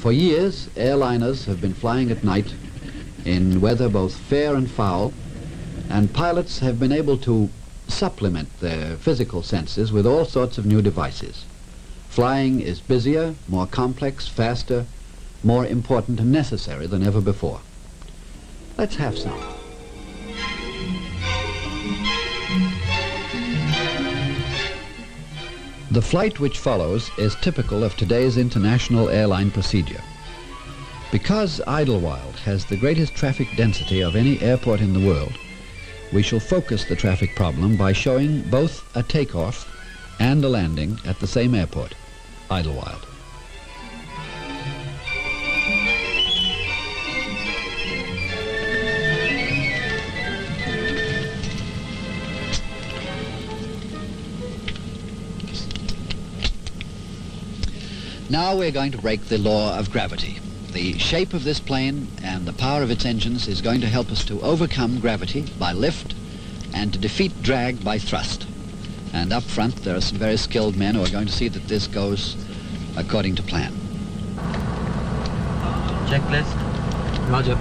For years, airliners have been flying at night in weather both fair and foul, and pilots have been able to supplement their physical senses with all sorts of new devices. Flying is busier, more complex, faster, more important and necessary than ever before. Let's have some. The flight which follows is typical of today's international airline procedure. Because Idlewild has the greatest traffic density of any airport in the world, we shall focus the traffic problem by showing both a takeoff and a landing at the same airport, Idlewild. Now we're going to break the law of gravity. The shape of this plane and the power of its engines is going to help us to overcome gravity by lift and to defeat drag by thrust. And up front there are some very skilled men who are going to see that this goes according to plan. Checklist. Roger.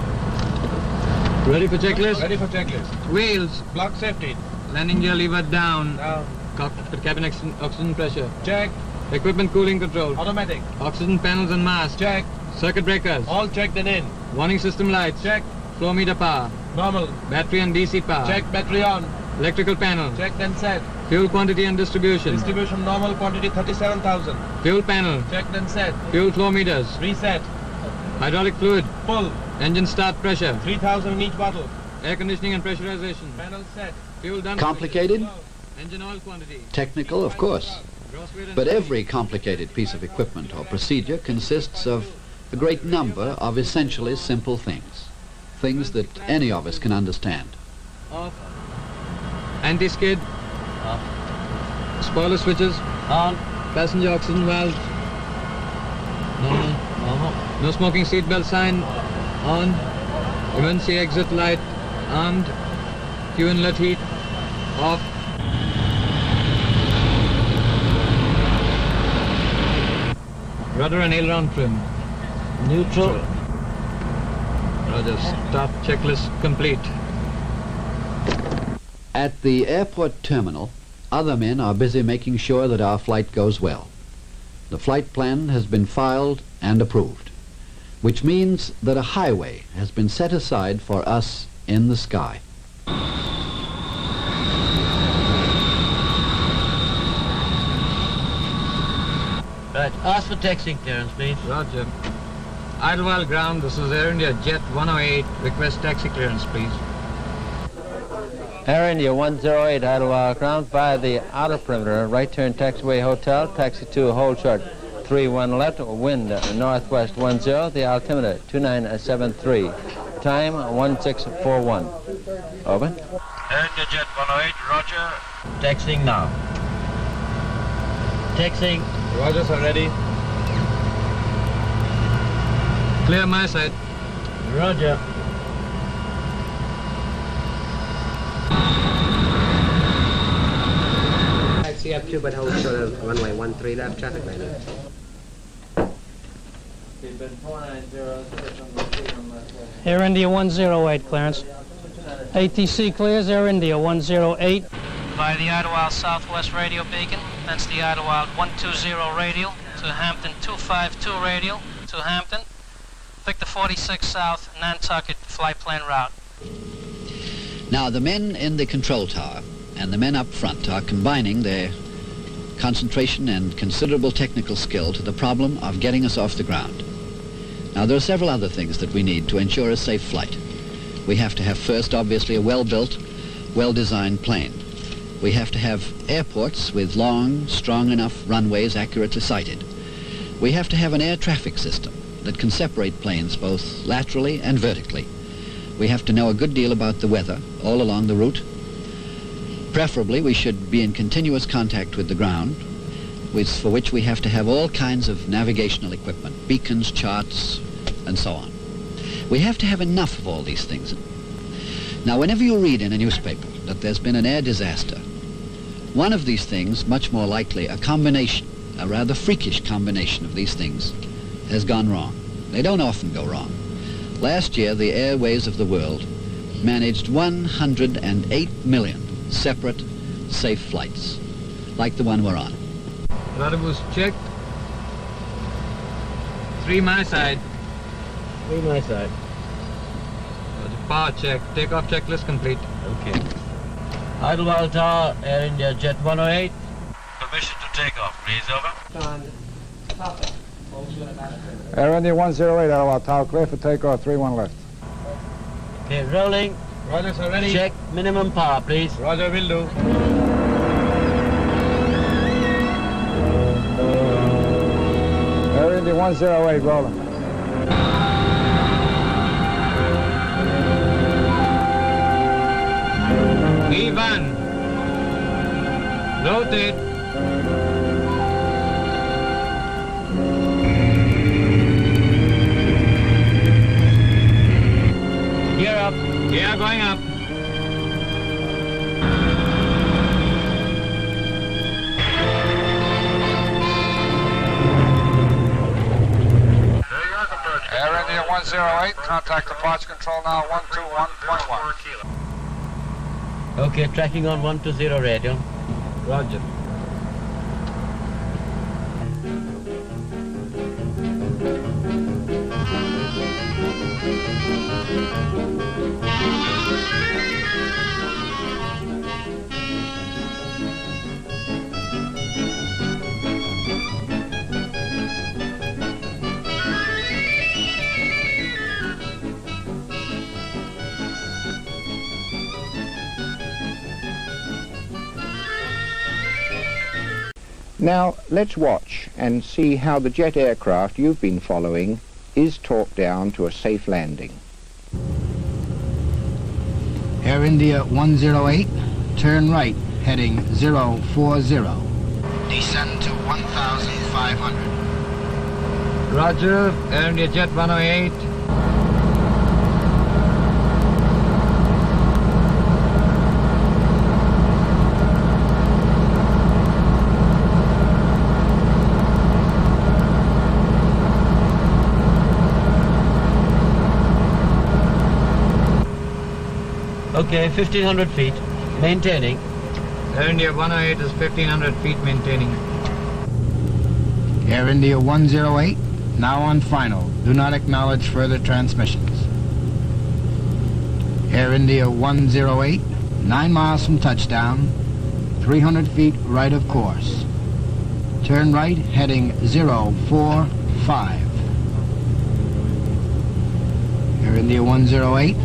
Ready for checklist? Ready for checklist. Wheels. Block safety. Landing gear lever down. Down. Cockpit cabin oxygen pressure. Check. Equipment cooling control. Automatic. Oxygen panels and masks. Check. Circuit breakers. All checked and in. Warning system lights. Check. Flow meter power. Normal. Battery and DC power. Check battery on. Electrical panel. Checked and set. Fuel quantity and distribution. Distribution normal quantity 37,000. Fuel panel. Checked and set. Fuel flow meters. Reset. Hydraulic fluid. Full. Engine start pressure. 3,000 in each bottle. Air conditioning and pressurization. Panel set. Fuel done. Complicated? Engine oil quantity. Technical, of course. Gross weight and But speed. every complicated piece of equipment or procedure consists of a great number of essentially simple things. Things that any of us can understand. Off. Anti-skid. Off. Spoiler switches. On. Passenger oxygen valves. Normal. Normal. No smoking seatbelt sign. On. Emergency exit light. Armed. Fuel inlet heat. Off. Rudder and aileron trim. Neutral. Roger. Start checklist complete. At the airport terminal, other men are busy making sure that our flight goes well. The flight plan has been filed and approved, which means that a highway has been set aside for us in the sky. Right. Ask for taxiing clearance, please. Roger. Idlewild ground, this is Air India Jet 108. Request taxi clearance, please. Air India 108 Idlewild ground via the outer perimeter, right turn taxiway hotel, taxi 2, hold short 31 left, wind northwest 10, the altimeter 2973, time 1641. Over. Air India Jet 108, roger. Taxiing now. Taxiing. Rogers are ready. Clear my side. Roger. Taxi up2, but hold short of runway 13 left, traffic light. Air India 108, clearance. ATC clears Air India 108. By the Idlewild Southwest radio beacon, that's the Idlewild 120 radial, to Hampton 252 radial, to Hampton, Victor 46 South, Nantucket flight plan route. Now the men in the control tower and the men up front are combining their concentration and considerable technical skill to the problem of getting us off the ground. Now there are several other things that we need to ensure a safe flight. We have to have first, obviously, a well-built, well-designed plane. We have to have airports with long, strong enough runways accurately sighted. We have to have an air traffic system that can separate planes both laterally and vertically. We have to know a good deal about the weather all along the route. Preferably, we should be in continuous contact with the ground, for which we have to have all kinds of navigational equipment, beacons, charts, and so on. We have to have enough of all these things. Now, whenever you read in a newspaper that there's been an air disaster, one of these things, much more likely a combination, a rather freakish combination of these things, has gone wrong. They don't often go wrong. Last year, the airways of the world managed 108 million separate, safe flights, like the one we're on. Rudder boost checked. 3 my side. 3 my side. Power check. Takeoff checklist complete. Okay. Idlewild Tower, Air India Jet 108. Permission to take off, please. Over. Air India 108, Idlewild Tower, clear for takeoff, 31 left. Okay, rolling. Roger, sir, ready. Check minimum power, please. Roger, will do. Air India 108, rolling. V1. Rotate. Gear up. Gear going up. Air India 108, contact departure control now 121.1. Okay, tracking on 120 radio. Roger. Now, let's watch and see how the jet aircraft you've been following is torqued down to a safe landing. Air India 108, turn right, heading 040. Descend to 1,500. Roger. Air India Jet 108. Okay, 1,500 feet. Maintaining. Air India 108 is 1,500 feet maintaining. Air India 108, now on final. Do not acknowledge further transmissions. Air India 108, 9 miles from touchdown, 300 feet right of course. Turn right, heading 045. Air India 108,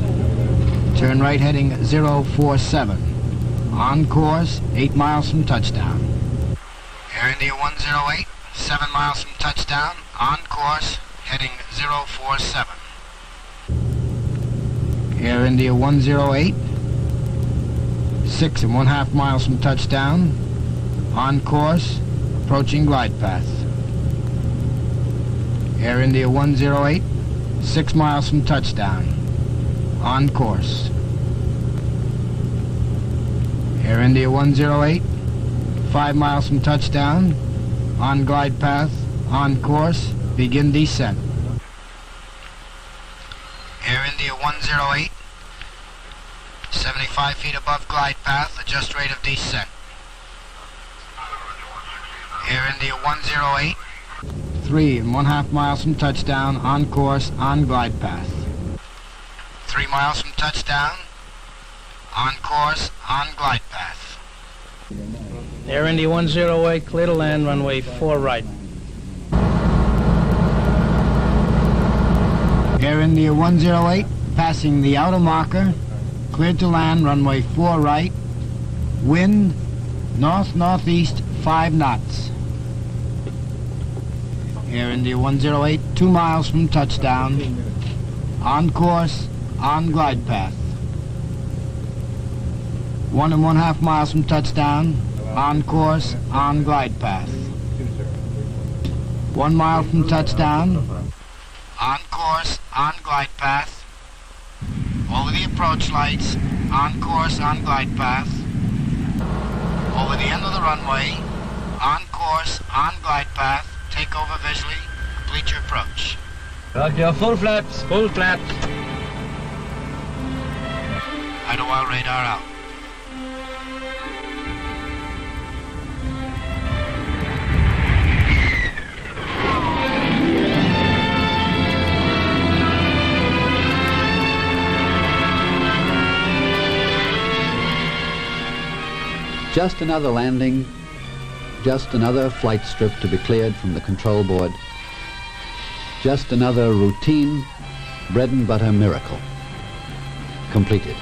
turn right, heading 047. On course, 8 miles from touchdown. Air India 108, 7 miles from touchdown, on course, heading 047. Air India 108, 6.5 miles from touchdown, on course, approaching glide path. Air India 108, 6 miles from touchdown, on course. Air India 108, 5 miles from touchdown, on glide path, on course, begin descent. Air India 108, 75 feet above glide path, adjust rate of descent. Air India 108, 3.5 miles from touchdown, on course, on glide path. 3 miles from touchdown, on course, on glide path. Air India 108, clear to land, runway 4 right. Air India 108, passing the outer marker, cleared to land, runway 4 right, wind north-northeast 5 knots. Air India 108, 2 miles from touchdown, on course, on glide path. 1.5 miles from touchdown, on course, on glide path. 1 mile from touchdown, on course, on glide path. Over the approach lights, on course, on glide path. Over the end of the runway, on course, on glide path. Take over visually, complete your approach. Roger your full flaps. Full flaps. Idlewild radar out. Just another landing, just another flight strip to be cleared from the control board, just another routine bread and butter miracle completed.